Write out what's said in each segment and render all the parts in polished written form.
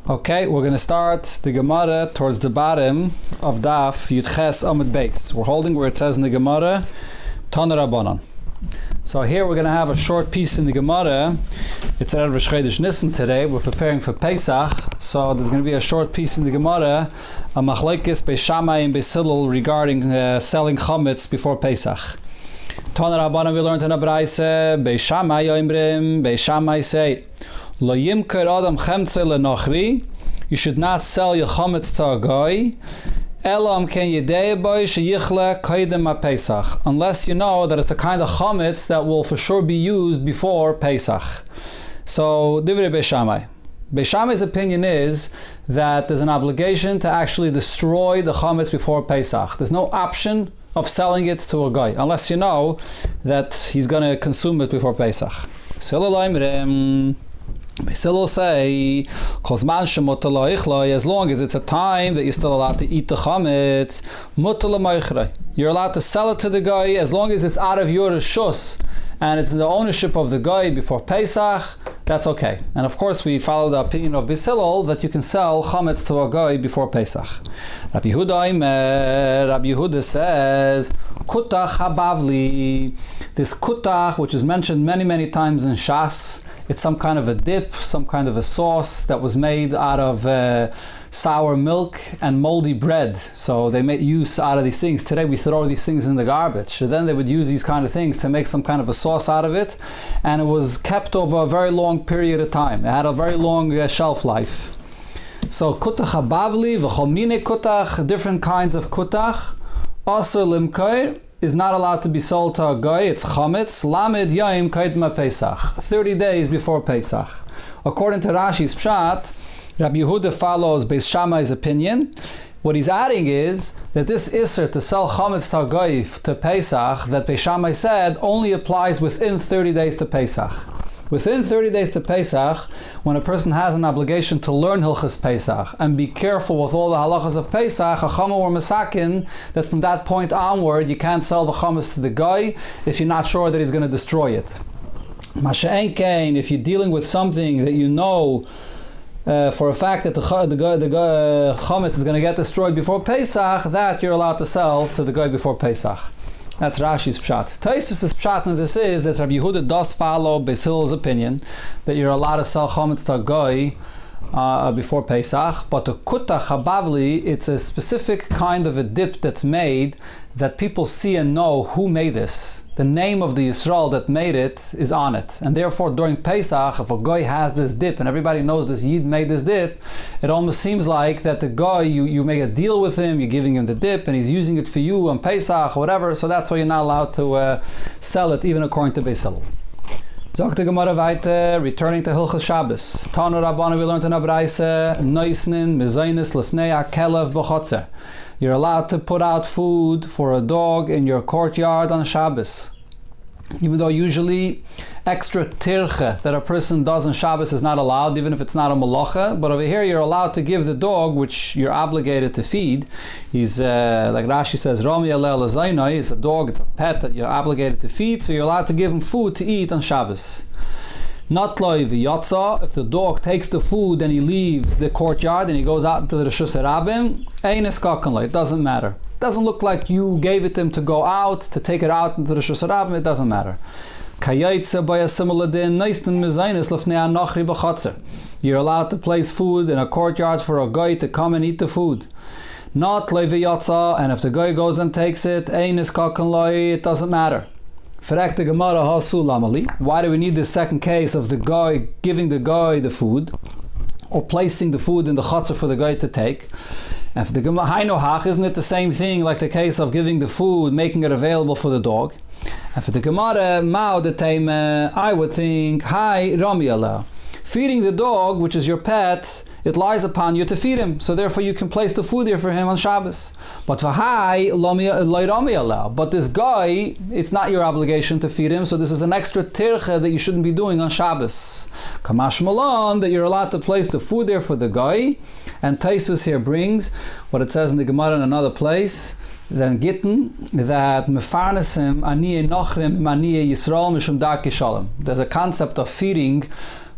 Okay, we're going to start the Gemara towards the bottom of Daf Yud Ches Amud Beis. We're holding where it says in the Gemara, Tana Rabbanan. So here we're going to have a short piece in the Gemara. It's at Rosh Chodesh Nisan today. We're preparing for Pesach. So there's going to be a short piece in the Gemara, a machlokes Beis Shammai and Beis Hillel regarding selling chametz before Pesach. Tana Rabbanan, we learned in a Braise, Beis Shammai Yoimrim, Beis Shammai say, Lo yimker adam chametz lenochri. You should not sell your chametz to a guy. Elam ken yedei boy sheyichle koydem pesach. Unless you know that it's a kind of chametz that will for sure be used before Pesach. So, divrei Beis Shammai. Beis Shammai's opinion is that there's an obligation to actually destroy the chametz before Pesach. There's no option of selling it to a guy unless you know that he's going to consume it before Pesach. Beis Hillel say, as long as it's a time that you're still allowed to eat the chametz, you're allowed to sell it to the guy as long as it's out of your reshus and it's in the ownership of the guy before Pesach. That's okay. And of course, we follow the opinion of Beis Hillel that you can sell chametz to a guy before Pesach. Rabbi Yehuda says, Kutach habavli. This kutach, which is mentioned many, many times in Shas, it's some kind of a dip, some kind of a sauce that was made out of sour milk and moldy bread. So they made use out of these things. Today we throw these things in the garbage. So then they would use these kind of things to make some kind of a sauce out of it. And it was kept over a very long period of time. It had a very long shelf life. So kutach habavli, v'chol mine kutach, different kinds of kutach. Also limkoir is not allowed to be sold to a guy. It's chametz, lamed yaim kaidma Pesach, 30 days before Pesach. According to Rashi's Pshat, Rabbi Yehuda follows Beis Shammai's opinion. What he's adding is that this Isser to sell chametz to a guy to Pesach, that Beis Shammai said, only applies within 30 days to Pesach. Within 30 days to Pesach, when a person has an obligation to learn Hilchas Pesach and be careful with all the halachas of Pesach, a chama or masakin, that from that point onward you can't sell the chametz to the guy if you're not sure that he's going to destroy it. Masha'en kain, if you're dealing with something that you know for a fact that the chametz is going to get destroyed before Pesach, that you're allowed to sell to the guy before Pesach. That's Rashi's Pshat. Tosfos' Pshat in this is that Rabbi Yehuda does follow Beis Hillel's opinion that you're allowed to sell chametz to a guy before Pesach, but the kutach habavli, it's a specific kind of a dip that's made that people see and know who made this. The name of the Yisrael that made it is on it. And therefore during Pesach, if a guy has this dip and everybody knows this Yid made this dip, it almost seems like that the guy, you make a deal with him, you're giving him the dip and he's using it for you on Pesach or whatever, so that's why you're not allowed to sell it even according to Beis Hillel. Zog the Gemara weiter, returning to Hilchas Shabbos. Tanu Rabbanu, we learned in a Braise, Noisnin, Mezainis, Lefnei, Akelev, B'chotzer. You're allowed to put out food for a dog in your courtyard on Shabbos. Even though usually extra tirche that a person does on Shabbos is not allowed, even if it's not a malacha, but over here you're allowed to give the dog, which you're obligated to feed. He's, like Rashi says, Romi alel azaynoi, it's a dog, it's a pet that you're obligated to feed, so you're allowed to give him food to eat on Shabbos. Not loy v'yotza, if the dog takes the food and he leaves the courtyard and he goes out into the Reshus Harabim, ein eskakan, it doesn't matter. It doesn't look like you gave it to him to go out, to take it out into the Reshus Harabim, it doesn't matter. You're allowed to place food in a courtyard for a guy to come and eat the food. Not loy v'yotza, and if the guy goes and takes it, ein eskakan loy, it doesn't matter. Why do we need this second case of the guy giving the guy the food or placing the food in the chutzah for the guy to take? And for the Gemara, isn't it the same thing like the case of giving the food, making it available for the dog? And for the Gemara, I would think, feeding the dog, which is your pet, it lies upon you to feed him. So therefore you can place the food there for him on Shabbos. But but this guy, it's not your obligation to feed him, so this is an extra tirche that you shouldn't be doing on Shabbos. Kamash Malon, that you're allowed to place the food there for the guy. And Tosfos here brings what it says in the Gemara in another place, then Gittin, that mefarnesim aniye nochrim im aniye Yisrael mishum darkei shalom. There's a concept of feeding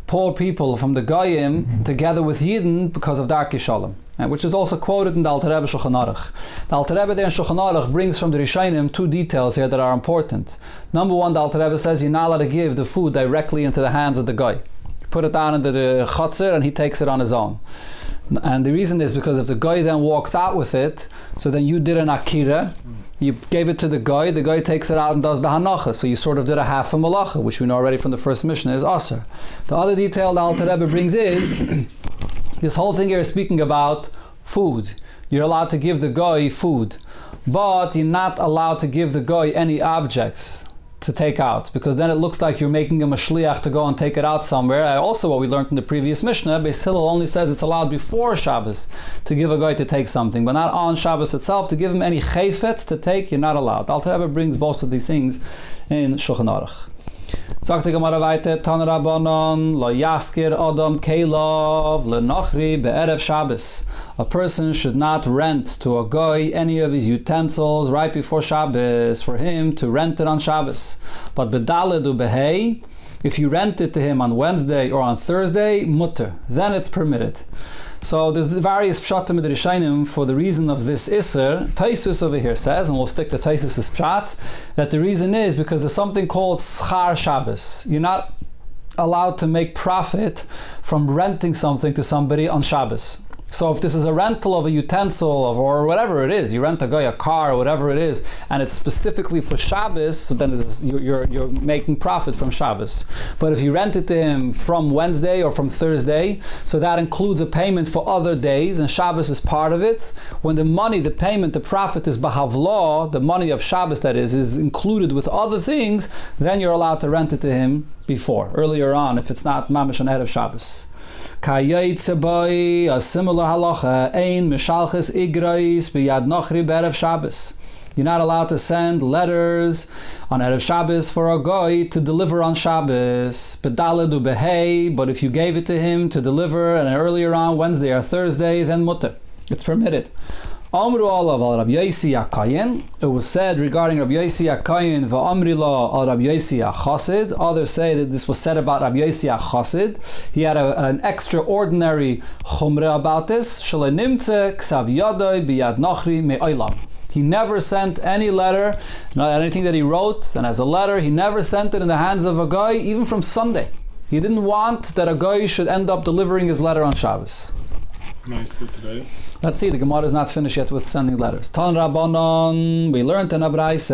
poor people from the Goyim together with Yidden because of Darkei Shalom, which is also quoted in the Alter Rebbe Shulchan Aruch. The Alter Rebbe there in Shulchan Aruch brings from the Rishonim two details here that are important. Number one, the Alter Rebbe says you're not allowed to give the food directly into the hands of the guy. You put it down into the chutzir and he takes it on his own. And the reason is because if the guy then walks out with it, so then you did an akira, you gave it to the guy takes it out and does the hanacha, so you sort of did a half a malacha, which we know already from the first Mishnah is aser. The other detail the Alter Rebbe brings is, this whole thing here is speaking about food. You're allowed to give the guy food, but you're not allowed to give the guy any objects to take out, because then it looks like you're making him a shliach to go and take it out somewhere. Also, what we learned in the previous Mishnah, Beis Hillel only says it's allowed before Shabbos to give a guy to take something, but not on Shabbos itself. To give him any chayfetz to take, you're not allowed. Alter Rebbe brings both of these things in Shulchan Aruch. Sagt die Gemara weiter, Tan Rabbanon, lo yaskir Adam keilav lenochri be'erev Shabbos. A person should not rent to a guy any of his utensils right before Shabbos, for him to rent it on Shabbos. But bedaled u behei, if you rent it to him on Wednesday or on Thursday, mutter, then it's permitted. So there's various pshatim in the Rishonim for the reason of this iser. Taisus over here says, and we'll stick to Taisus' pshat, that the reason is because there's something called schar Shabbos. You're not allowed to make profit from renting something to somebody on Shabbos. So if this is a rental of a utensil or whatever it is, you rent a guy a car or whatever it is, and it's specifically for Shabbos, so then you're making profit from Shabbos. But if you rent it to him from Wednesday or from Thursday, so that includes a payment for other days, and Shabbos is part of it. When the money, the payment, the profit is b'havlah, the money of Shabbos that is included with other things, then you're allowed to rent it to him earlier on, if it's not mamash on Erev Shabbos. Kayetze boy, a similar halacha, ein mishalches igrais b'yad nochri b'erev Shabbos. You're not allowed to send letters on Erev Shabbos for a guy to deliver on Shabbos. Bedaled u behei, but if you gave it to him to deliver and earlier on Wednesday or Thursday, then mutter. It's permitted. Amru olav al Rabbi Yosi HaKayin. It was said regarding Rabbi Yosi HaKayin, va'amri la al Rabbi Yosi HaChasid. Others say that this was said about Rabbi Yosi HaChasid. He had an extraordinary chumrah about this. Shelo nimtze ksav yadoi biyad nochri me'olam. He never sent any letter, not anything that he wrote, and as a letter, he never sent it in the hands of a guy, even from Sunday. He didn't want that a guy should end up delivering his letter on Shabbos. Nice today. Let's see, the Gemara is not finished yet with sending letters. Tan Rabbanon, we learned in Abraise,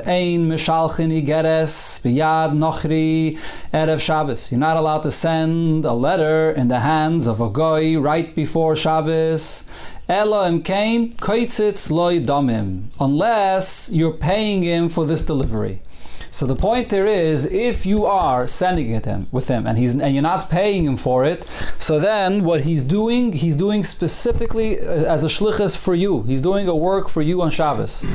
ein mishalchin igeres biyad nochri erev Shabbos. You're not allowed to send a letter in the hands of a guy right before Shabbos. Ela imkain koitzitz loy damim, unless you're paying him for this delivery. So the point there is, if you are sending it with him, and you're not paying him for it, so then what he's doing specifically as a shlichus for you. He's doing a work for you on Shabbos.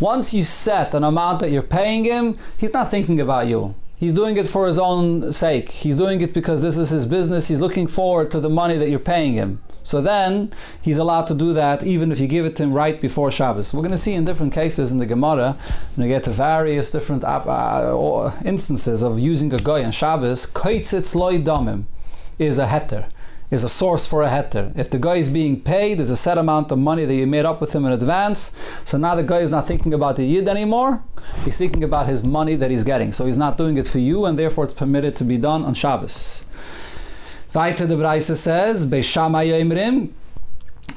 Once you set an amount that you're paying him, he's not thinking about you. He's doing it for his own sake. He's doing it because this is his business. He's looking forward to the money that you're paying him. So then, he's allowed to do that even if you give it to him right before Shabbos. We're going to see in different cases in the Gemara, when we get to various different instances of using a guy on Shabbos, koitzitz loy damim is a heter, is a source for a heter. If the guy is being paid, there's a set amount of money that you made up with him in advance, so now the guy is not thinking about the yid anymore, he's thinking about his money that he's getting. So he's not doing it for you, and therefore it's permitted to be done on Shabbos. Weiter the Braise says, Beis Shammai Yomrim,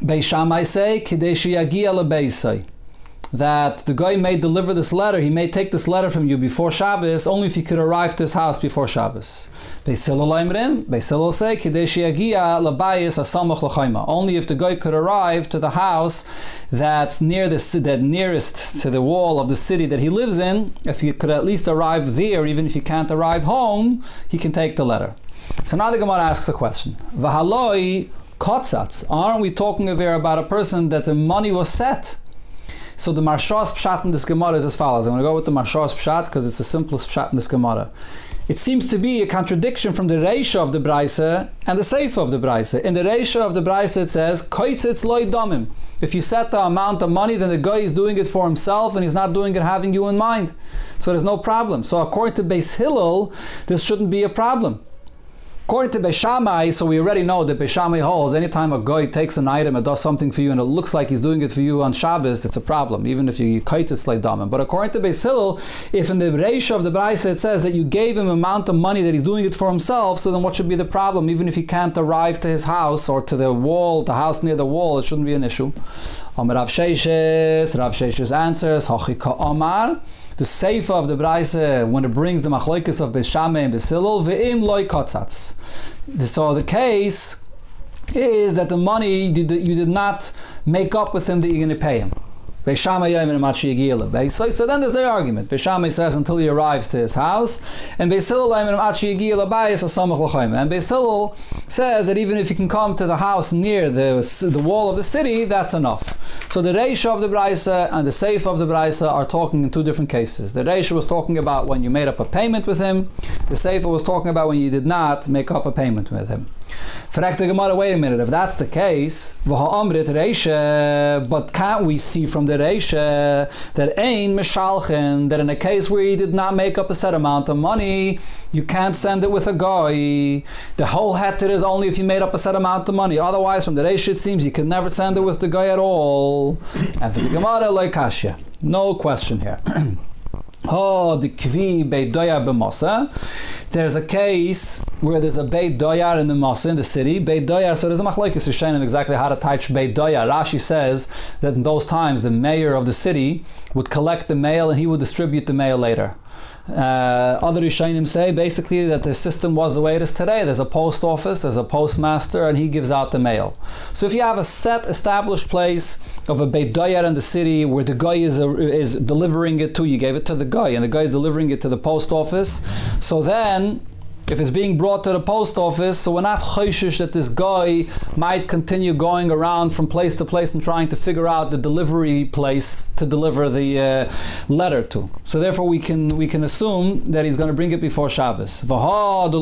Beis Shammai say, Kidei sheyagia lebeisai, that the guy may deliver this letter, he may take this letter from you before Shabbos, only if he could arrive to his house before Shabbos. Beis Hillel Yomrim, Beis Hillel say, Kidei sheyagia lebayis hasamach l'chayma, only if the guy could arrive to the house that's nearest to the wall of the city that he lives in. If he could at least arrive there, even if he can't arrive home, he can take the letter. So now the Gemara asks a question. V'haloi kotzatz. Aren't we talking over about a person that the money was set? So the Marshas Pshat in this Gemara is as follows. I'm going to go with the Marshas Pshat because it's the simplest Pshat in this Gemara. It seems to be a contradiction from the Reisha of the Braise and the Seifa of the Braise. In the Reisha of the Braise it says, koitzitz loy damim. If you set the amount of money, then the guy is doing it for himself and he's not doing it having you in mind. So there's no problem. So according to Beis Hillel, this shouldn't be a problem. According to Beis Shammai, so we already know that Beis Shammai holds anytime a guy takes an item and does something for you and it looks like he's doing it for you on Shabbos, it's a problem, even if you kite it like damim. But according to Beis Hillel, if in the Reisha of the Braisa it says that you gave him amount of money that he's doing it for himself, so then what should be the problem? Even if he can't arrive to his house or to the wall, the house near the wall, it shouldn't be an issue. Rav Sheishes answers, Hachika Omar, the Seifa of the Braisa, when it brings the Machlokes of Beis Shammai and Beis Hillel, Ve'im loy kotzatz. So the case is that the money you did not make up with him that you're going to pay him. So then there's the argument. Beis Shammai says until he arrives to his house, and Beis Hillel says that even if you can come to the house near the wall of the city, that's enough. So the Reisha of the Braisa and the Seif of the Braisa are talking in two different cases. The Reisha was talking about when you made up a payment with him. The Seif was talking about when you did not make up a payment with him. Fragt the Gemara, wait a minute, if that's the case, but can't we see from the Reisha that ein mishalchen, that in a case where you did not make up a set amount of money, you can't send it with a guy. The whole heter is only if you made up a set amount of money. Otherwise, from the Reisha it seems you could never send it with the guy at all. And for the Gemara, like Kashya, no question here. Oh, the kvi beit doyar b'masa. There's a case where there's a beit doyar in the masa, in the city. Beit doyar, so there's a machlokes rishonim exactly how to touch beit doyar. Rashi says that in those times the mayor of the city would collect the mail and he would distribute the mail later. Other rishonim say basically that the system was the way it is today. There's a post office, there's a postmaster, and he gives out the mail. So if you have a set established place of a beit doyar in the city where the guy is delivering it to, you gave it to the guy, and the guy is delivering it to the post office, so then if it's being brought to the post office, so we're not chayshish that this guy might continue going around from place to place and trying to figure out the delivery place to deliver the letter to. So therefore we can assume that he's going to bring it before Shabbos. But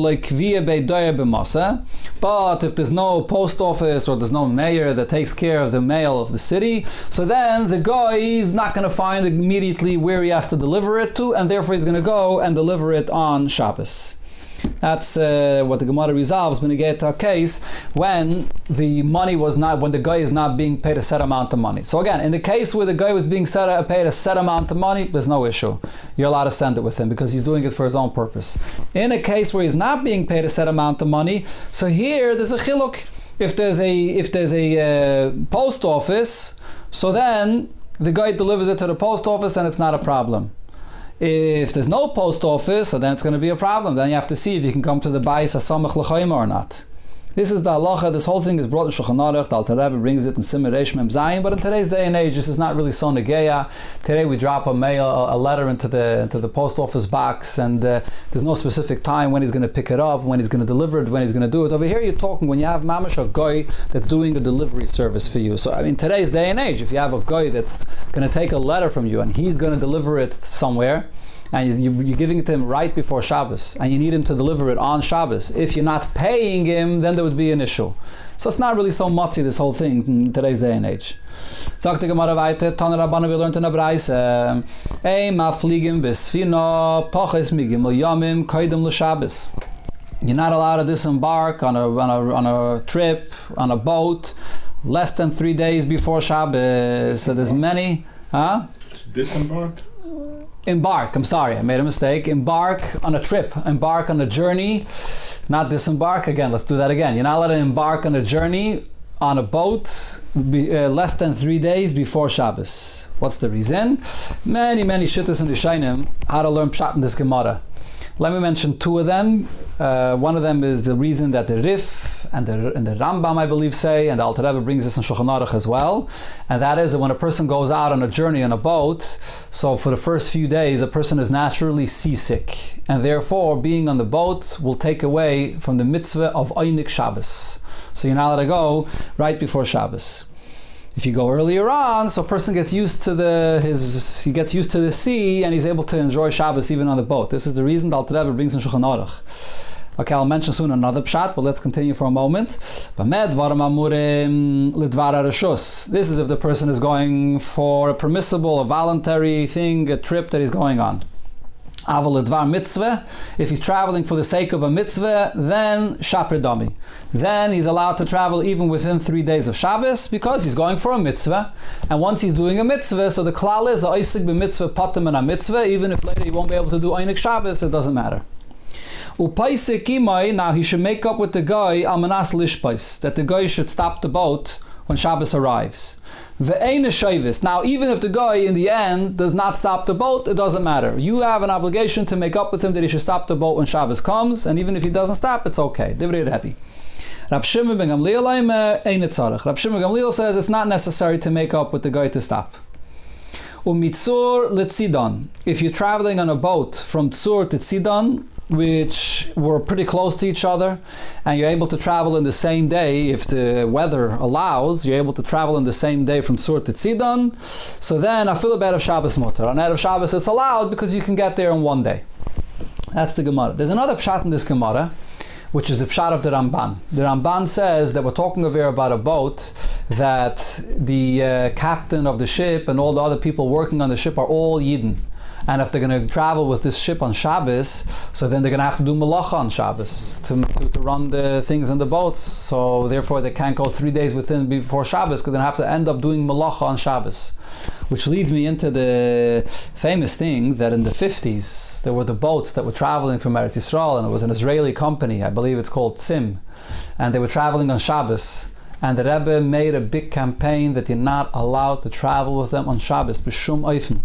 if there's no post office or there's no mayor that takes care of the mail of the city, so then the guy is not going to find immediately where he has to deliver it to, and therefore he's going to go and deliver it on Shabbos. That's what the Gemara resolves when you get to a case when the guy is not being paid a set amount of money. So again, in the case where the guy was being paid a set amount of money, there's no issue. You're allowed to send it with him because he's doing it for his own purpose. In a case where he's not being paid a set amount of money, so here there's a chiluk. If there's a post office, so then the guy delivers it to the post office and it's not a problem. If there's no post office, so then it's going to be a problem. Then you have to see if you can come to the Bayis HaSamach L'Chaim or not. This is the halacha. This whole thing is brought in Shulchan Aruch. The Alter Rebbe brings it in Simon Reish Mem Zayin. But in today's day and age, this is not really so negeya. Today we drop a letter into the post office box, and there's no specific time when he's going to pick it up, when he's going to deliver it, when he's going to do it. Over here, you're talking when you have mamash a guy that's doing a delivery service for you. So I mean, today's day and age, if you have a guy that's going to take a letter from you and he's going to deliver it somewhere, and you're giving it to him right before Shabbos, and you need him to deliver it on Shabbos. If you're not paying him, then there would be an issue. So it's not really so mutzi, this whole thing, in today's day and age. Sagt die Gemara weiter, Tana Rabbana, we learned in the Braisa, mafligim besfina, pachas migimel yamim, kaidem l'Shabbos. You're not allowed to disembark on a trip, on a boat, less than 3 days before Shabbos. So there's many, Disembark? Embark, I'm sorry, I made a mistake. Embark on a trip, embark on a journey, not disembark. Again, let's do that again. You're not allowed to embark on a journey on a boat less than 3 days before Shabbos. What's the reason? Many shittas and rishonim how to learn pshat in this Gemara. Let me mention two of them. One of them is the reason that the Rif and the Rambam, I believe, say, and the Alter Rebbe brings this in Shulchan Aruch as well, and that is that when a person goes out on a journey on a boat, so for the first few days a person is naturally seasick, and therefore being on the boat will take away from the mitzvah of Einik Shabbos. So you're not allowed to go right before Shabbos. If you go earlier on, so a person gets used to the sea and he's able to enjoy Shabbos even on the boat. This is the reason the Alter Rebbe brings in Shulchan Aruch. Okay, I'll mention soon another pshat, but let's continue for a moment. This is if the person is going for a permissible, a voluntary thing, a trip that he's going on. Aval Dvar mitzvah. If he's traveling for the sake of a mitzvah, then Shaper Dami. Then he's allowed to travel even within 3 days of Shabbos because he's going for a mitzvah. And once he's doing a mitzvah, so the klal is Oisig b'mitzvah patim and a mitzvah. Even if later he won't be able to do Einik Shabbos, it doesn't matter. Upaisik imai, now he should make up with the guy Almanas Lishpais, that the guy should stop the boat when Shabbos arrives. Ve'ein shavis. Now, even if the guy in the end does not stop the boat, it doesn't matter. You have an obligation to make up with him that he should stop the boat when Shabbos comes, and even if he doesn't stop, it's okay. Divrei Rebbe. Rab Shimon ben Gamliel ein tzarich. Rab Shimon ben Gamliel says it's not necessary to make up with the guy to stop. Umitzur letzidon. If you're traveling on a boat from Tzur to Tzidon, which were pretty close to each other, and you're able to travel in the same day, if the weather allows, you're able to travel in the same day from Tzur to Tzidon, so then afilu b'erev Shabbos mutar. On Erev Shabbos it's allowed because you can get there in one day. That's the Gemara. There's another pshat in this Gemara, which is the pshat of the Ramban. The Ramban says that we're talking over here about a boat that the captain of the ship and all the other people working on the ship are all Yidden. And if they're going to travel with this ship on Shabbos, so then they're going to have to do malacha on Shabbos to run the things in the boat. So therefore they can't go 3 days before Shabbos because they have to end up doing malacha on Shabbos. Which leads me into the famous thing that in the 50s, there were the boats that were traveling from Eretz Yisrael, and it was an Israeli company, I believe it's called Tzim, and they were traveling on Shabbos. And the Rebbe made a big campaign that you're not allowed to travel with them on Shabbos, b'shum oifen.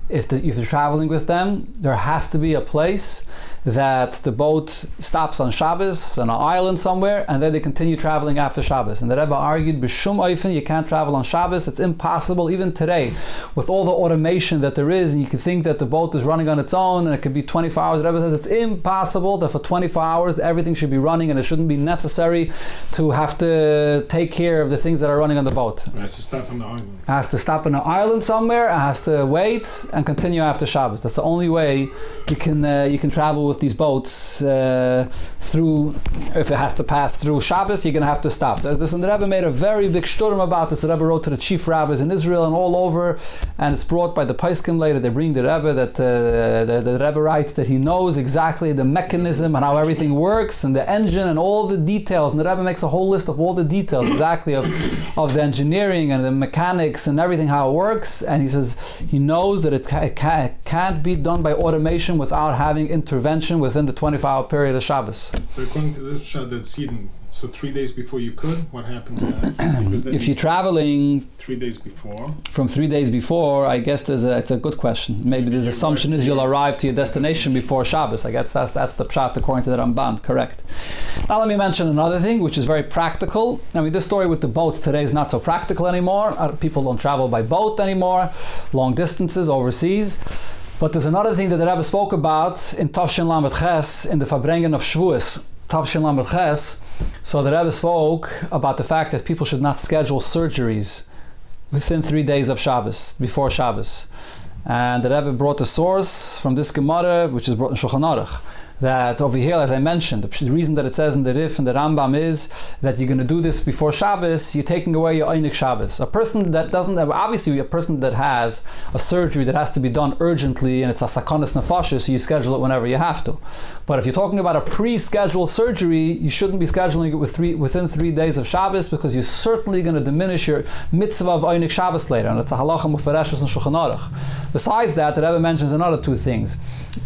If you're traveling with them, there has to be a place that the boat stops on Shabbos, on an island somewhere, and then they continue traveling after Shabbos. And the Rebbe argued, b'shum oifen, you can't travel on Shabbos. It's impossible, even today, with all the automation that there is, and you can think that the boat is running on its own, and it could be 24 hours. The Rebbe says it's impossible that for 24 hours everything should be running, and it shouldn't be necessary to have to take care of the things that are running on the boat. It has to stop on the island. It has to stop on an island somewhere, it has to wait, and continue after Shabbos. That's the only way you can travel with these boats through. If it has to pass through Shabbos, you're going to have to stop. This, and the Rebbe made a very big shturm about this. The Rebbe wrote to the chief rabbis in Israel and all over, and it's brought by the Paiskim later. They bring the Rebbe that the Rebbe writes that he knows exactly the mechanism and how everything works and the engine and all the details. And the Rebbe makes a whole list of all the details exactly of the engineering and the mechanics and everything, how it works. And he says he knows that it can't be done by automation without having intervention within the 24-hour period of Shabbos. So according to this shot, that's Eden. So 3 days before you could, what happens then? If you're traveling 3 days before, from 3 days before, I guess it's a good question. Maybe the assumption is you'll arrive to your destination before Shabbos. I guess that's the pshat according to the Ramban, correct. Now let me mention another thing which is very practical. I mean, this story with the boats today is not so practical anymore. People don't travel by boat anymore, long distances overseas. But there's another thing that the Rebbe spoke about in Tavshin Lamed Ches, in the Farbrengen of Shavuos, Tavshin Lamed Ches. So the Rebbe spoke about the fact that people should not schedule surgeries within 3 days of Shabbos, before Shabbos. And the Rebbe brought the source from this Gemara, which is brought in Shulchan Aruch, that over here, as I mentioned, the reason that it says in the Rif and the Rambam is that you're going to do this before Shabbos, you're taking away your Einik Shabbos. A person that doesn't, obviously a person that has a surgery that has to be done urgently and it's a sakonis nefashis, so you schedule it whenever you have to. But if you're talking about a pre-scheduled surgery, you shouldn't be scheduling it within 3 days of Shabbos, because you're certainly going to diminish your mitzvah of Einik Shabbos later, and it's a halacha mufareshus in Shulchan Aruch. Besides that, the Rebbe mentions another two things.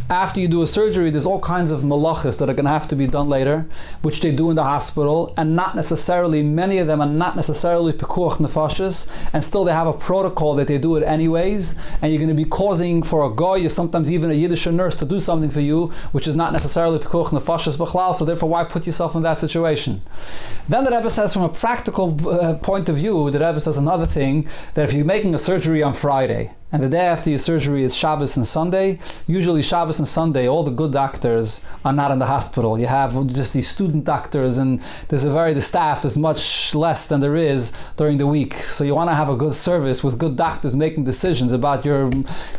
After you do a surgery, there's all kinds of malachas that are going to have to be done later, which they do in the hospital, and not necessarily, many of them are not necessarily pekuach nefashis, and still they have a protocol that they do it anyways, and you're going to be causing for a goy, or sometimes even a Yiddish nurse, to do something for you, which is not necessarily pekuach nefashis b'chlal, so therefore why put yourself in that situation? Then the Rebbe says, from a practical point of view, the Rebbe says another thing, that if you're making a surgery on Friday, and the day after your surgery is Shabbos and Sunday, usually Shabbos and Sunday, all the good doctors are not in the hospital. You have just these student doctors, and the staff is much less than there is during the week. So you want to have a good service with good doctors making decisions about your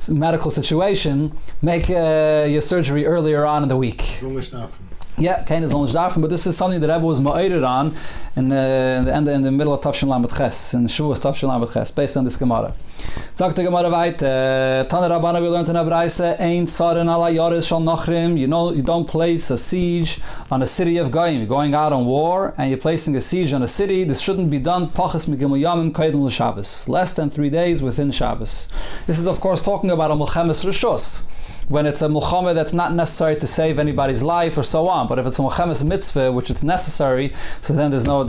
medical situation. Make your surgery earlier on in the week. Yeah, kein is only darfen, but this is something that Rebbe was ma'ored on in the middle of Tafshin Lamed Ches, in Shavuos Tafshin Lamed Ches, based on this Gemara. Sagt the Gemara weiter, Tana Rabbana, we learned in Abraise, Ein Sarin ala Yoris shal Nachrim, you don't place a siege on a city of Goyim. You're going out on war, and you're placing a siege on a city. This shouldn't be done, Pachas Megimel Yamim Kaidon l'Shabbos, less than 3 days within Shabbos. This is of course talking about a Mulchemes Rishos, when it's a mulchama that's not necessary to save anybody's life or so on. But if it's a mulchamas mitzvah, which it's necessary, so then there's no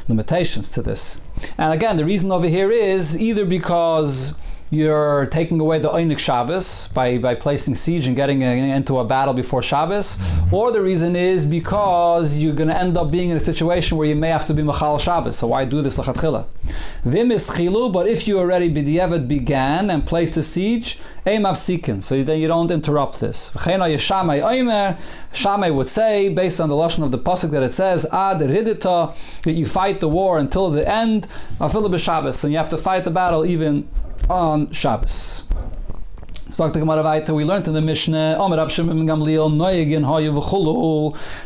limitations to this. And again, the reason over here is either because you're taking away the Einik Shabbos by placing siege and getting into a battle before Shabbos, or the reason is because you're going to end up being in a situation where you may have to be Machal Shabbos. So why do this L'chatchila? Vim is chilu, but if you already b'diavad began and placed a siege, Eim Avsikin, so then you don't interrupt this. Shammai would say, based on the lashon of the pasuk that it says, Ad Ridita, that you fight the war until the end, Afilu b'Shabbos, and you have to fight the battle even on Shabbos. So we learned in the Mishnah,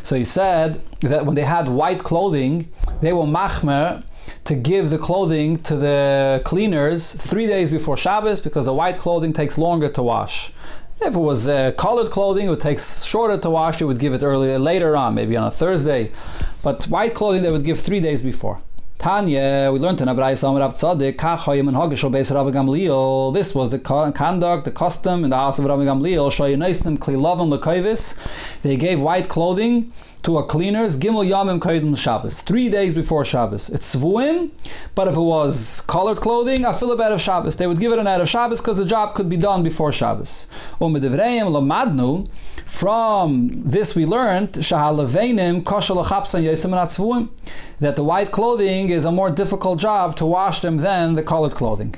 so he said that when they had white clothing, they were machmer to give the clothing to the cleaners 3 days before Shabbos, because the white clothing takes longer to wash. If it was colored clothing, it would take shorter to wash. You would give it later on, maybe on a Thursday. But white clothing, they would give 3 days before. Tanya, we learned in Abraise Amar Rab Tzadik, Kachayim and Hagashal Beis Rabbi Gamliel. This was the conduct, the custom in the house of Rabbi Gamliel. Shayinistim Klilavan Lekayvis. They gave white clothing to a cleaners, Gimel Yamim Kaidon Shabbos, 3 days before Shabbos. It's Zvuim, but if it was colored clothing, Afilu b'Erev Shabbos. They would give it an Erev Shabbos because the job could be done before Shabbos. Umedivreim Lamadnu, from this we learned, Shahalaveinim Koshel Achapsan Yesem Zvuim, that the white clothing is a more difficult job to wash them than the colored clothing.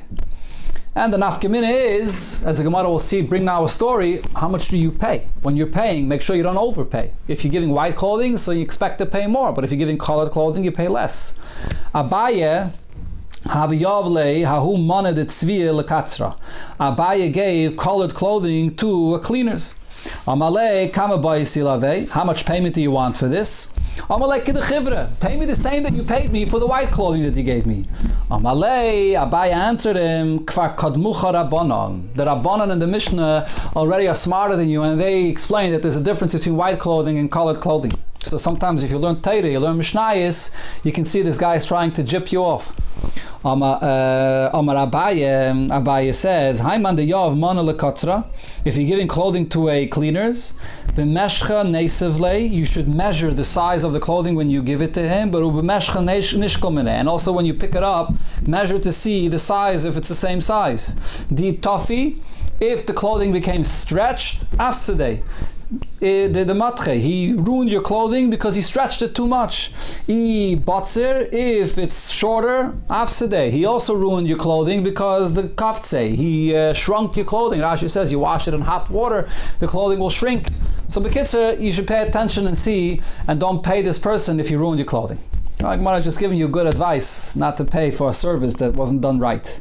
And the nafkamina is, as the Gemara will see, bring now a story, how much do you pay? When you're paying, make sure you don't overpay. If you're giving white clothing, so you expect to pay more, but if you're giving colored clothing, you pay less. Abaye, Abaye gave colored clothing to cleaners. Amalei kama silave. How much payment do you want for this? Amalei kidachivra. Pay me the same that you paid me for the white clothing that you gave me. Amalei, Abaye answered him, Kfar kadmucha rabbanon. The rabbanon and the Mishnah already are smarter than you, and they explain that there's a difference between white clothing and colored clothing. So sometimes if you learn Torah, you learn Mishnayos, you can see this guy is trying to jip you off. Amar Abaye says, Haiman de Yav mana lekatra. If you're giving clothing to a cleaners, b'meshcha neisevle, you should measure the size of the clothing when you give it to him, but b'meshcha nishkomene, and also when you pick it up, measure to see the size if it's the same size. Di tofi, if the clothing became stretched, afsadeh. The matche, he ruined your clothing because he stretched it too much. Batzer, if it's shorter, afsadeh, he also ruined your clothing because the kaftze, he shrunk your clothing. Rashi says you wash it in hot water, the clothing will shrink. So b'kitzur, you should pay attention and see, and don't pay this person if he ruined your clothing. Gemara is just giving you good advice not to pay for a service that wasn't done right.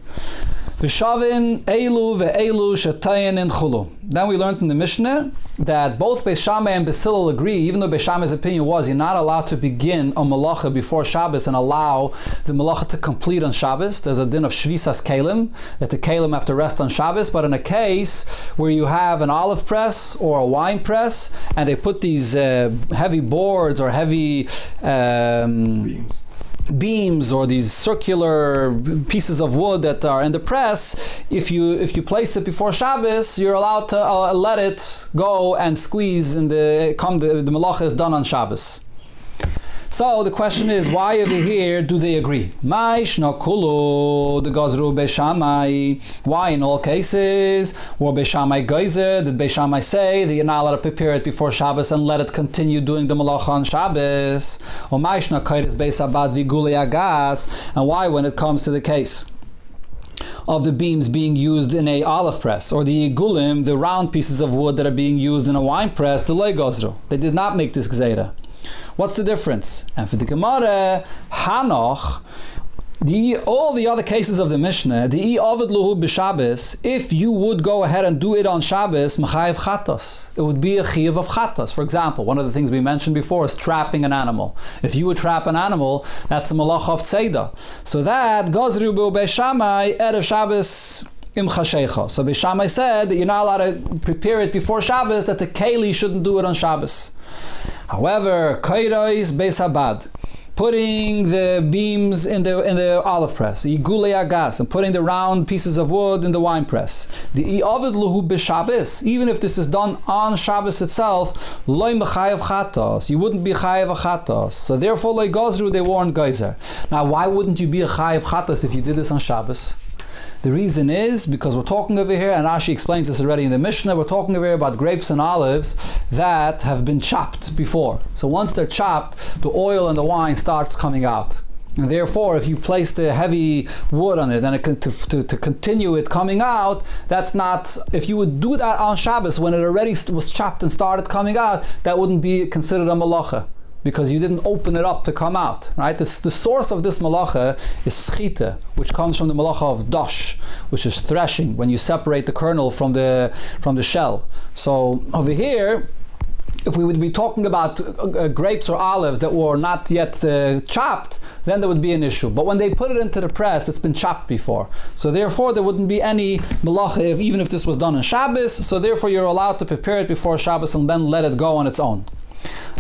V'shavin elu ve'elu shetayin in chulu. Then we learned in the Mishnah that both Beis Shammai and Beis Hillel agree, even though Beis Shammai's opinion was you're not allowed to begin a malacha before Shabbos and allow the malacha to complete on Shabbos. There's a din of shvisas kelim, that the kelim have to rest on Shabbos, but in a case where you have an olive press or a wine press and they put these heavy boards or heavy beams or these circular pieces of wood that are in the press, if you place it before Shabbos, you're allowed to let it go and squeeze, and the malacha is done on Shabbos. So the question is, why over here do they agree? Why in all cases were Beis Shammai geyser? Did Beis Shammai say that you're not allowed to prepare it before Shabbos and let it continue doing the malacha on Shabbos? And why, when it comes to the case of the beams being used in a olive press, or the igulim, the round pieces of wood that are being used in a wine press, the loy gozru, they did not make this gzeira. What's the difference? And for the Gemara, Hanoch, All the other cases of the Mishnah, the Ovid Luhu b'Shabbos, if you would go ahead and do it on Shabbos, Mechayev Chatos, it would be a Chiyuv of Chatos. For example, one of the things we mentioned before is trapping an animal. If you would trap an animal, that's a Malach of Tzeda. So that, Gozru B'u Beishamai, Erev Shabbos, Im Chashecha. So Beishamai said that you're not allowed to prepare it before Shabbos, that the Keli shouldn't do it on Shabbos. However, Kairois Beis Habad, putting the beams in the olive press, Igulei Agas, and putting the round pieces of wood in the wine press. The Ovid Luhu b'Shabbos, even if this is done on Shabbos itself, Loi Mechayev Chatos, you wouldn't be Chayev Chatos. So therefore, Loi Gozru, they warned Geyser. Now, why wouldn't you be a Chayev Chatos if you did this on Shabbos? The reason is because we're talking over here, and Rashi explains this already in the Mishnah, we're talking over here about grapes and olives that have been chopped before. So once they're chopped, the oil and the wine starts coming out. And therefore, if you place the heavy wood on it and to continue it coming out, that's not, if you would do that on Shabbos when it already was chopped and started coming out, that wouldn't be considered a malacha, because you didn't open it up to come out, right? The source of this malacha is schita, which comes from the malacha of dosh, which is threshing, when you separate the kernel from the shell. So over here, if we would be talking about grapes or olives that were not yet chopped, then there would be an issue. But when they put it into the press, it's been chopped before. So therefore, there wouldn't be any malacha even if this was done on Shabbos. So therefore, you're allowed to prepare it before Shabbos and then let it go on its own.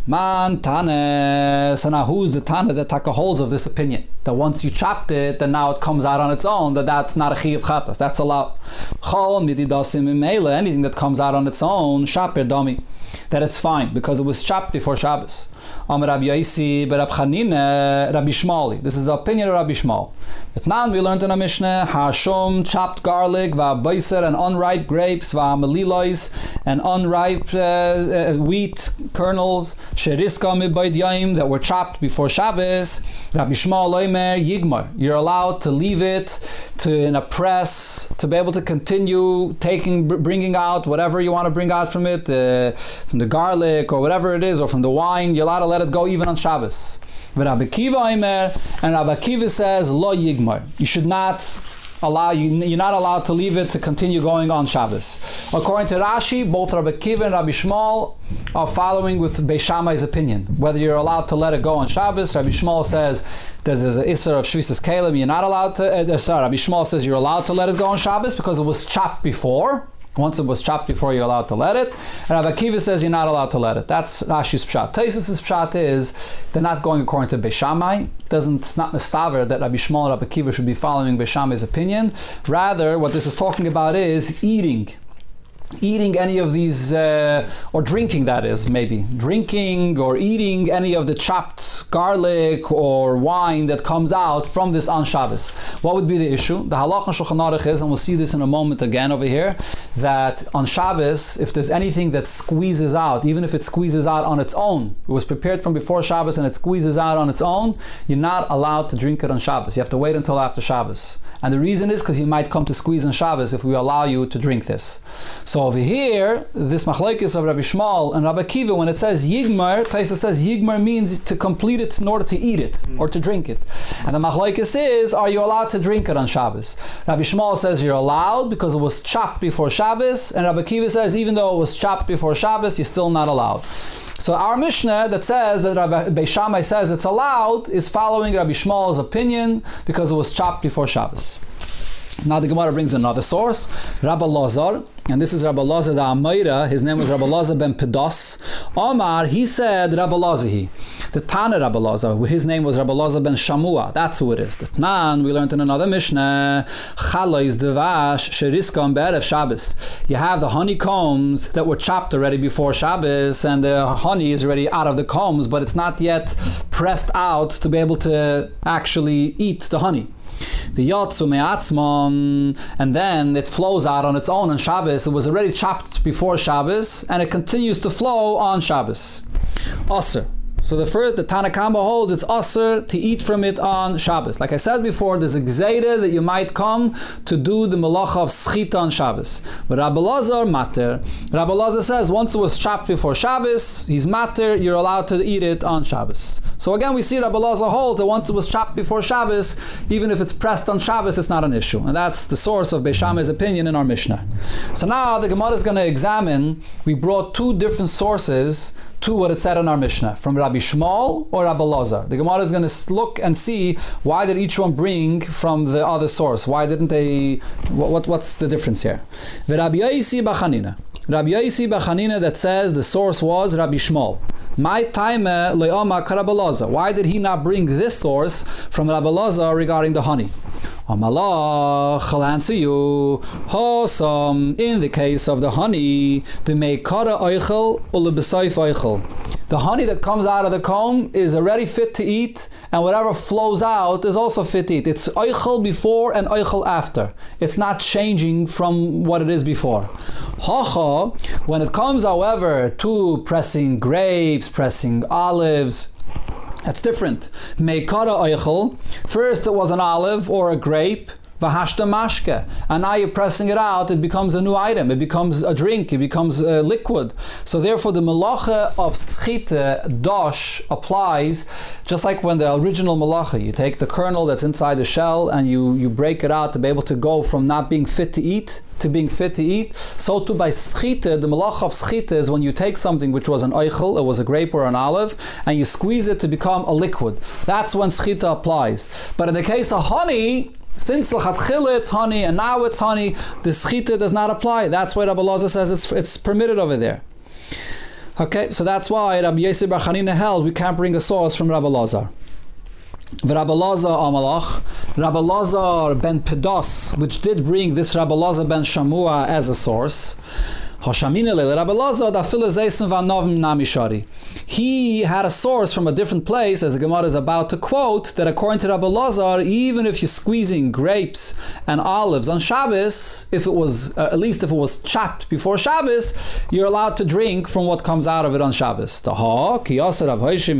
Man Tane, so now who's the Tane that taka holds of this opinion? That once you chopped it, then now it comes out on its own, that's not a Chiyuv Chatos, that's allowed. Chol mididasim imele, anything that comes out on its own, shaper dami, that it's fine, because it was chopped before Shabbos. Amar Rabbi Yaisi, Rab Chanina, Rabbi Shmali. This is the opinion of Rabbi Shmal. At Nan we learned in a Mishnah, Hashum, chopped garlic, va'baiser, and unripe grapes, va'melilois, and unripe wheat kernels, sheriska mibayd yaim, that were chopped before Shabbos. Rabbi Shmal Omer Yigmar. You're allowed to leave it in a press to be able to continue bringing out whatever you want to bring out from it, from the garlic or whatever it is, or from the wine. You're allowed to let it go even on Shabbos. But Rabbi Kiva Omer, and Rabbi Kiva says lo yigmar. You should not allow, you're not allowed to leave it to continue going on Shabbos. According to Rashi, both Rabbi Kiva and Rabbi Shmuel are following with Beis Shammai's opinion, whether you're allowed to let it go on Shabbos. Rabbi Shmuel says that there's an Isser of Shvisas Kalim, you're not allowed to, Rabbi Shmuel says you're allowed to let it go on Shabbos because it was chopped before. Once it was chopped before, you're allowed to let it. And Rabbi Akiva says you're not allowed to let it. That's Rashi's pshat. Taisus' pshat is they're not going according to Beis Shammai. It's not mistaver that Rabbi Shmuel and Rabbi Akiva should be following Beis Shammai's opinion. Rather, what this is talking about is eating any of these, or drinking, that is, maybe. Drinking or eating any of the chopped garlic or wine that comes out from this on Shabbos. What would be the issue? The halacha Shulchan Aruch is, and we'll see this in a moment again over here, that on Shabbos, if there's anything that squeezes out, even if it squeezes out on its own, it was prepared from before Shabbos and it squeezes out on its own, you're not allowed to drink it on Shabbos. You have to wait until after Shabbos. And the reason is because you might come to squeeze on Shabbos if we allow you to drink this. So over here, this machlekes of Rabbi Shmuel and Rabbi Akiva, when it says yigmar, Taisa says yigmar means to complete it in order to eat it or to drink it. And the machlekes is, are you allowed to drink it on Shabbos? Rabbi Shmuel says you're allowed because it was chopped before Shabbos, and Rabbi Akiva says even though it was chopped before Shabbos, you're still not allowed. So our Mishnah that says that Rabbi Beis Shammai says it's allowed is following Rabbi Shmuel's opinion because it was chopped before Shabbos. Now the Gemara brings another source, Rabbi Lazar, and this is Rabbi Lazar the Amayra. His name was Rabbi Lazar ben Pedos. Omar, he said Rabbi Lazahi. The Tana Rabbi Lazar, his name was Rabbi Lazar ben Shamua. That's who it is. The Tnan, we learned in another Mishnah, Chalais devash sheriskam be'erev Shabbos. You have the honeycombs that were chopped already before Shabbos, and the honey is already out of the combs, but it's not yet pressed out to be able to actually eat the honey. And then it flows out on its own on Shabbos. It was already chopped before Shabbos, and it continues to flow on Shabbos. Also, So the Tana Kama holds it's usher to eat from it on Shabbos. Like I said before, there's a gzeira that you might come to do the malacha of schita on Shabbos. But Rabbi Lazar mater. Rabbi Lazar says once it was chopped before Shabbos, he's mater, you're allowed to eat it on Shabbos. So again, we see Rabbi Lazar holds that once it was chopped before Shabbos, even if it's pressed on Shabbos, it's not an issue. And that's the source of Beis Shammai's opinion in our Mishnah. So now the Gemara is going to examine, we brought two different sources to what it said in our Mishnah, from Rabbi Shmuel or Rabbi Lazar. The Gemara is going to look and see why did each one bring from the other source. Why didn't they? What's the difference here? The Rabbi Yosi Bachanina. Rabbi Yosi Bachanina that says the source was Rabbi Shmuel. My time le'oma Rabbi Lazar. Why did he not bring this source from Rabbi Lazar regarding the honey? Amalach, I'll answer you. Hosam, in the case of the honey, the meikara oichel ulebesayf oichel. The honey that comes out of the comb is already fit to eat, and whatever flows out is also fit to eat. It's oichel before and oichel after. It's not changing from what it is before. Hacha, when it comes, however, to pressing grapes, pressing olives, that's different. Meikara oichel. First it was an olive or a grape, v'hashta mashke, and now you're pressing it out, it becomes a new item, it becomes a drink, it becomes a liquid. So therefore the malacha of schita, dosh, applies just like when the original malacha, you take the kernel that's inside the shell and you break it out to be able to go from not being fit to eat to being fit to eat. So too by schita, the malacha of schita is when you take something which was an oichel, it was a grape or an olive, and you squeeze it to become a liquid. That's when schita applies. But in the case of honey, since l'chatchila it's honey and now it's honey, the schita does not apply. That's why Rabbi Lazar says it's permitted over there. Okay, so that's why Rabbi Yosef Bar Chanina held we can't bring a source from Rabbi Lazar. Rabbi Lazar Amalach, Rabbi Lazar ben Pedos, which did bring this Rabbi Lazar ben Shamua as a source. He had a source from a different place, as the Gemara is about to quote, that according to Rabbi Lazar, even if you're squeezing grapes and olives on Shabbos, if it was at least if it was chopped before Shabbos, you're allowed to drink from what comes out of it on Shabbos. Rav Hoshim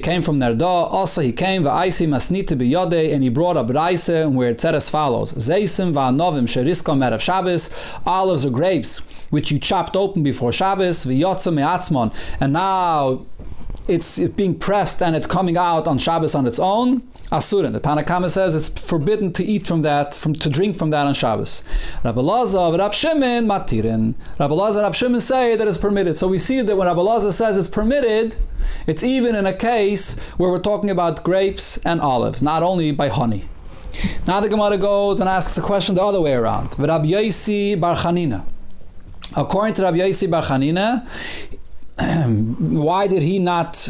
came from Nerda. Also he came v'aisi masnita b'yodei, and he brought a braise where it said as follows: Zeisim v'anovim sheriskom erev Shabbos, olives or grapes which you chopped open before Shabbos, v'yotza me'atzmon, and now it's being pressed and it's coming out on Shabbos on its own. Asurin. The Tana Kama says it's forbidden to eat from that, to drink from that on Shabbos. Rabbi Lazar, Rab Shimon, matirin. Rabbi Lazar and Rab Shimon say that it's permitted. So we see that when Rabbi Lazar says it's permitted, it's even in a case where we're talking about grapes and olives, not only by honey. Now the Gemara goes and asks the question the other way around. Rabbi Yosi Bar Chanina. According to Rabbi Yosi Bar Chanina, why did he not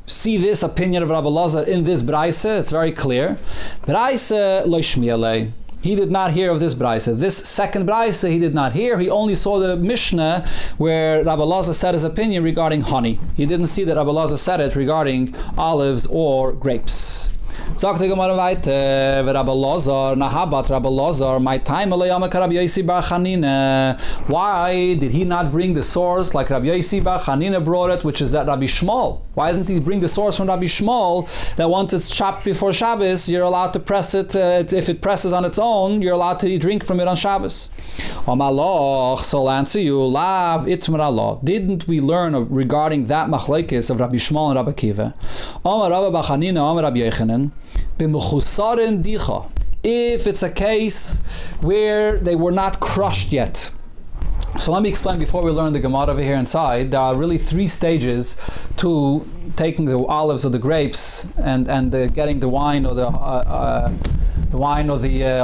see this opinion of Rabbi Lazar in this braise? It's very clear. Braise lo shmi'alei. He did not hear of this braise. This second braise he did not hear. He only saw the Mishnah where Rabbi Lazar said his opinion regarding honey. He didn't see that Rabbi Lazar said it regarding olives or grapes. Sagt die Gemara weiter, Rabbi Lazar, Nahabat Rabbi Lazar, my time Rabbi Yosi Bar Chanina. Why did he not bring the source like Rabbi Yosi Bar Chanina brought it, which is that Rabbi Shmuel? Why didn't he bring the source from Rabbi Shmuel that once it's chopped before Shabbos, you're allowed to press it, if it presses on its own, you're allowed to drink from it on Shabbos? Amalach, so I'll answer you, Lav Itmar Allah. Didn't we learn regarding that machlekes of Rabbi Shmuel and Rabbi Kiva? Amar Rabbi Bar Chanina, Amar Rabbi Yochanan, if it's a case where they were not crushed yet. So let me explain before we learn the Gemara over here inside. There are really three stages to taking the olives or the grapes and getting the wine or the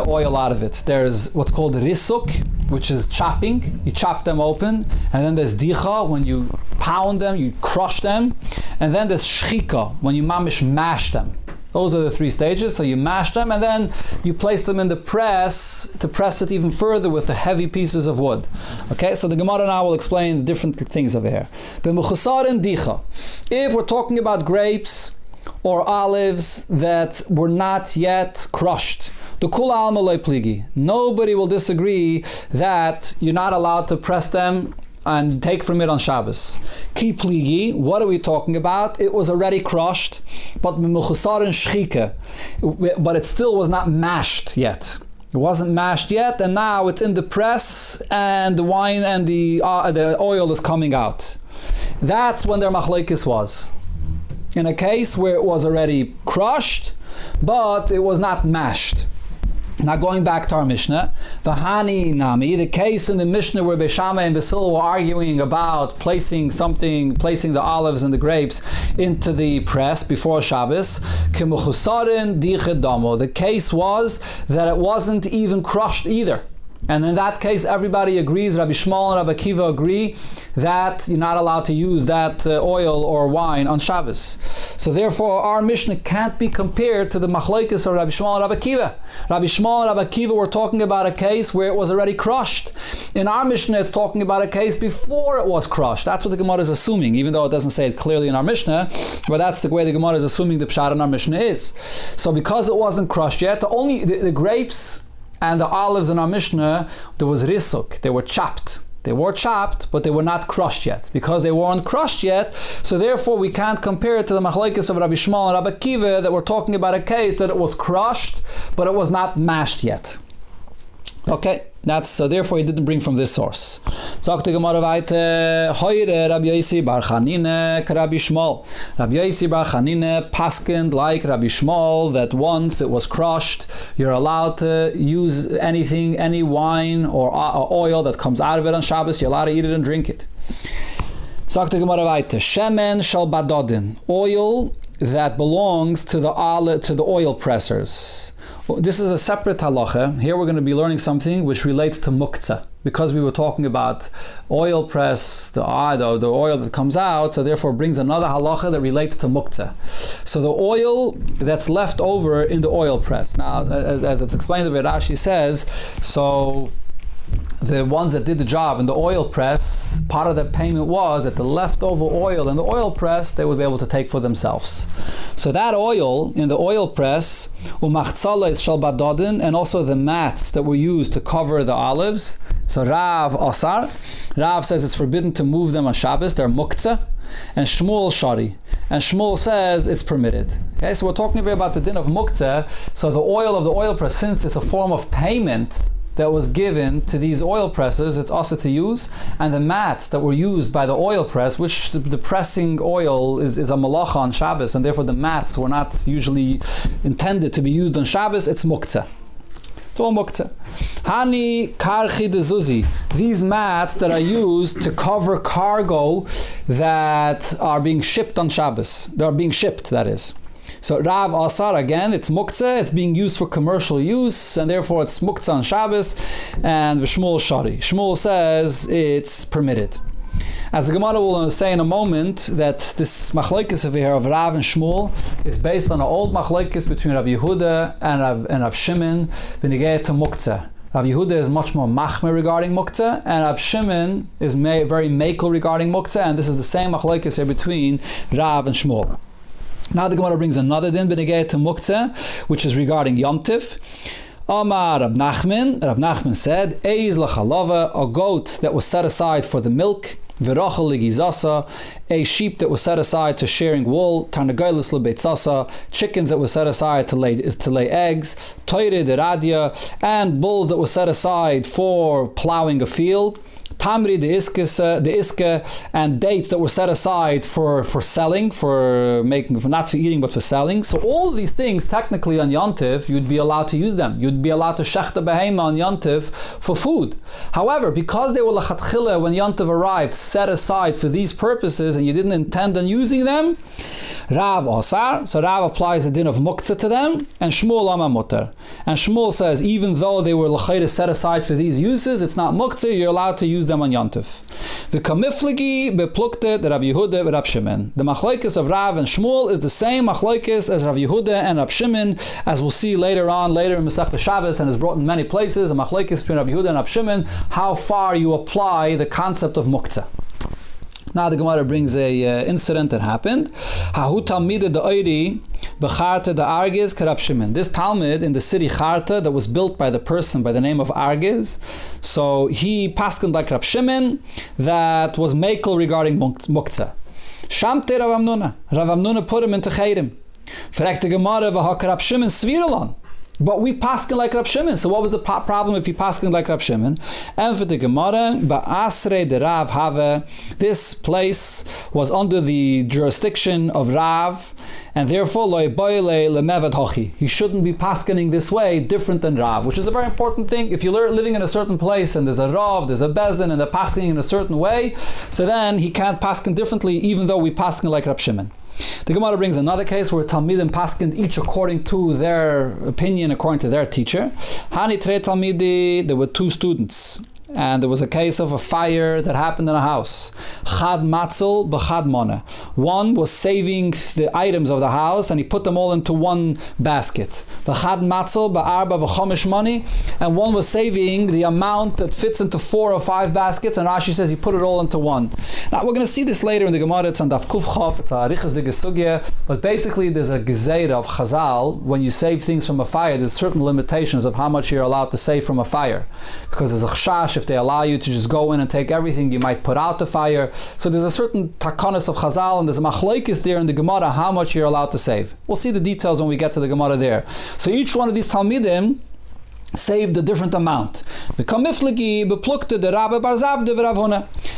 oil out of it. There's what's called risuk, which is chopping. You chop them open, and then there's dicha, when you pound them, you crush them, and then there's shchika, when you mamish mash them. Those are the three stages. So you mash them and then you place them in the press to press it even further with the heavy pieces of wood. Okay, so the Gemara now will explain the different things over here. If we're talking about grapes or olives that were not yet crushed, the kula alma loy pligi, nobody will disagree that you're not allowed to press them and take from it on Shabbos. Ki pligi, what are we talking about? It was already crushed, but it still was not mashed yet. It wasn't mashed yet, and now it's in the press, and the wine and the oil is coming out. That's when their machlokes was. In a case where it was already crushed, but it was not mashed. Now going back to our Mishnah, Vahani Nami, the case in the Mishnah where Beis Shammai and Beis Hillel were arguing about placing the olives and the grapes into the press before Shabbos, Kimuchusarin Dichedamo. The case was that it wasn't even crushed either. And in that case, everybody agrees, Rabbi Shmuel and Rabbi Akiva agree that you're not allowed to use that oil or wine on Shabbos. So therefore, our Mishnah can't be compared to the machlokes of Rabbi Shmuel and Rabbi Akiva. Rabbi Shmuel and Rabbi Akiva were talking about a case where it was already crushed. In our Mishnah, it's talking about a case before it was crushed. That's what the Gemara is assuming, even though it doesn't say it clearly in our Mishnah, but that's the way the Gemara is assuming the pshat in our Mishnah is. So because it wasn't crushed yet, only the grapes and the olives in our Mishnah, there was risuk, they were chopped. They were chopped, but they were not crushed yet. Because they weren't crushed yet, so therefore we can't compare it to the machlokes of Rabbi Shmuel and Rabbi Akiva that we're talking about a case that it was crushed, but it was not mashed yet. Okay, so therefore he didn't bring from this source. Sagt die Gemara weiter, Heure Rabbi Yosi bar Chanine Rabbi Shmuel. Rabbi Yosi bar Chanine paskend like Rabbi Shmuel that once it was crushed, you're allowed to use anything, any wine or oil that comes out of it on Shabbos, you're allowed to eat it and drink it. Sagt die Gemara weiter, Shemen shel badodin, oil that belongs to the oil pressers. Well, this is a separate halacha. Here we're going to be learning something which relates to muktzah. Because we were talking about oil press, the oil that comes out, so therefore brings another halacha that relates to muktzah. So the oil that's left over in the oil press. Now, as it's explained, the Rashi says, so the ones that did the job in the oil press, part of the payment was that the leftover oil in the oil press they would be able to take for themselves. So that oil in the oil press, umachtzala shel badodin, and also the mats that were used to cover the olives. So Rav Asar, Rav says it's forbidden to move them on Shabbos, they're muktzah, and Shmuel Shari. And Shmuel says it's permitted. Okay, so we're talking about the din of muktzah. So the oil of the oil press, since it's a form of payment that was given to these oil presses, it's also to use, and the mats that were used by the oil press, which the pressing oil is a malacha on Shabbos, and therefore the mats were not usually intended to be used on Shabbos, it's muktzah. It's all muktzah. Hani karchi de zuzi. These mats that are used to cover cargo that are being shipped on Shabbos. They are being shipped, that is. So Rav Asar, again, it's muktzah, it's being used for commercial use, and therefore it's muktzah on Shabbos, and Shmuel Shari. Shmuel says it's permitted. As the Gemara will say in a moment, that this machlokes over here of Rav and Shmuel is based on an old machlokes between Rabbi Yehuda and Rav Shimon, b'negei to muktzah. Rav Yehuda is much more machmer regarding muktzah, and Rav Shimon is very makel regarding muktzah, and this is the same machlokes here between Rav and Shmuel. Now the Gemara brings another din b'negei to muktzah, which is regarding Yom Tiv. Amar Rav Nachman said, Eiz lachalava, a goat that was set aside for the milk, v'rachel ligizasa, a sheep that was set aside to sharing wool, tarnagaylis lebeitzasa, chickens that were set aside to lay eggs, toire de radia, and bulls that were set aside for plowing a field, tamri the iske, and dates that were set aside for selling, for not for eating but for selling. So all of these things, technically on Yom Tov, you'd be allowed to use them. You'd be allowed to shechta behema on Yom Tov for food. However, because they were lachatchila when Yom Tov arrived, set aside for these purposes, and you didn't intend on using them, Rav Asar, so Rav applies the din of muktzah to them, and Shmuel ama mutar. And Shmuel says, even though they were l'chayre set aside for these uses, it's not muktzah, you're allowed to use them on Yom Tov. The kamifligi beplukte the Rabbi Yehuda and Rabbi Shimon. The machlokes of Rav and Shmuel is the same machlokes as Rabbi Yehuda and Rabbi Shimon, as we'll see later in Masechta Shabbos, and is brought in many places, a machlokes between Rabbi Yehuda and Rabbi Shimon, how far you apply the concept of muktzah. Now the Gemara brings a incident that happened. Hahu Talmida the Oiri Becharta the Argiz Karab Shimon. This Talmud in the city Charta that was built by the person by the name of Argiz. So he paskened like Rab Shimon that was mekel regarding Muktzah. Shamte Rav Amnuna. Rav Amnuna put him into Chayrim. Fragt the Gemara v'ha Rab Shimon sviralon. But we paskin like Rab Shimon. So what was the problem if you paskin like Rab Shimon? And for the Gemara, ba'asrei de Rav have, this place was under the jurisdiction of Rav, and therefore loy boile lemevad hochi. He shouldn't be paskining this way, different than Rav, which is a very important thing. If you're living in a certain place and there's a Rav, there's a Bezdin, and they're paskining in a certain way, so then he can't paskin differently, even though we paskin like Rab Shimon. The Gemara brings another case where Talmidim paskined each according to their opinion, according to their teacher. Hani tre Talmidi, there were two students, and there was a case of a fire that happened in a house. Chad matzel b'chad mona. One was saving the items of the house, and he put them all into one basket. V'chad matzel ba'arba v'chomish money, and one was saving the amount that fits into 4 or 5 baskets, and Rashi says he put it all into one. Now we're going to see this later in the Gemara. It's on Daf Kuf Chof. It's a Arichas de Gesugya, but basically there's a gezeira of Chazal. When you save things from a fire, there's certain limitations of how much you're allowed to save from a fire, because there's a chashash. If they allow you to just go in and take everything, you might put out the fire. So there's a certain takanas of Chazal, and there's a machlokes there in the Gemara how much you're allowed to save. We'll see the details when we get to the Gemara there. So each one of these Talmidim saved a different amount.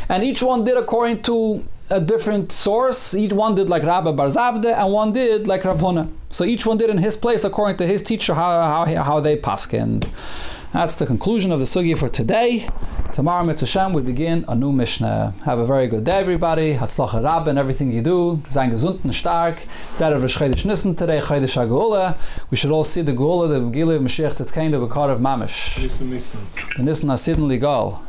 And each one did according to a different source. Each one did like Rabbi Bar Zavde, and one did like Rav Huna. So each one did in his place according to his teacher how they paskin. That's the conclusion of the sugya for today. Tomorrow, Mitzvah Shem, we begin a new Mishnah. Have a very good day, everybody. Hatzlacha Rabbe and everything you do. Sein gesund and stark. Zerev Rosh Chodesh Nisan today, Chodesh HaGeula. We should all see the Geula, the Megillah of Mashiach Tzedkein, the Bekar of Mamish. Nisan. The Nisan HaSidin Ligal.